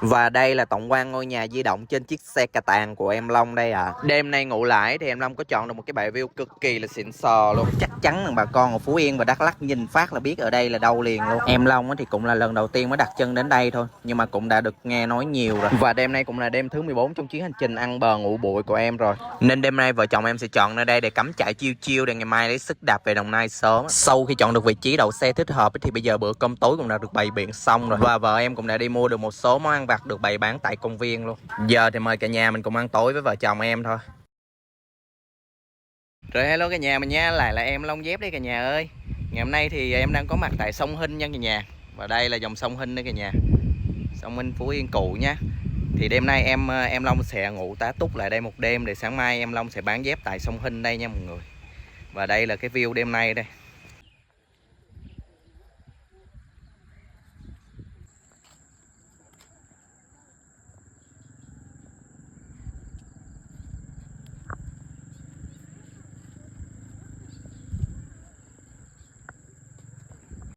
Và đây là tổng quan ngôi nhà di động trên chiếc xe cà tàng của em Long đây à. Đêm nay ngủ lại thì em Long có chọn được một cái bãi view cực kỳ là xịn sò luôn. Chắc chắn là bà con ở Phú Yên và Đắk Lắk nhìn phát là biết ở đây là đâu liền luôn. Em Long thì cũng là lần đầu tiên mới đặt chân đến đây thôi, nhưng mà cũng đã được nghe nói nhiều rồi. Và đêm nay cũng là đêm thứ 14 trong chuyến hành trình ăn bờ ngủ bụi của em rồi. Nên đêm nay vợ chồng em sẽ chọn nơi đây để cắm trại chiêu chiêu, để ngày mai lấy sức đạp về Đồng Nai sớm. Sau khi chọn được vị trí đậu xe thích hợp thì bây giờ bữa cơm tối cũng đã được bày biện xong rồi. Và vợ em cũng đã đi mua được một số món ăn vặt được bày bán tại công viên luôn. Giờ thì mời cả nhà mình cùng ăn tối với vợ chồng em thôi. Rồi hello cả nhà mình nha, lại là em Long Dép đây cả nhà ơi. Ngày hôm nay thì em đang có mặt tại sông Hinh nha cả nhà. Và đây là dòng sông Hinh đây cả nhà. Sông Hinh Phú Yên Cụ nha. Thì đêm nay em Long sẽ ngủ tá túc lại đây một đêm, để sáng mai em Long sẽ bán dép tại sông Hinh đây nha mọi người. Và đây là cái view đêm nay đây.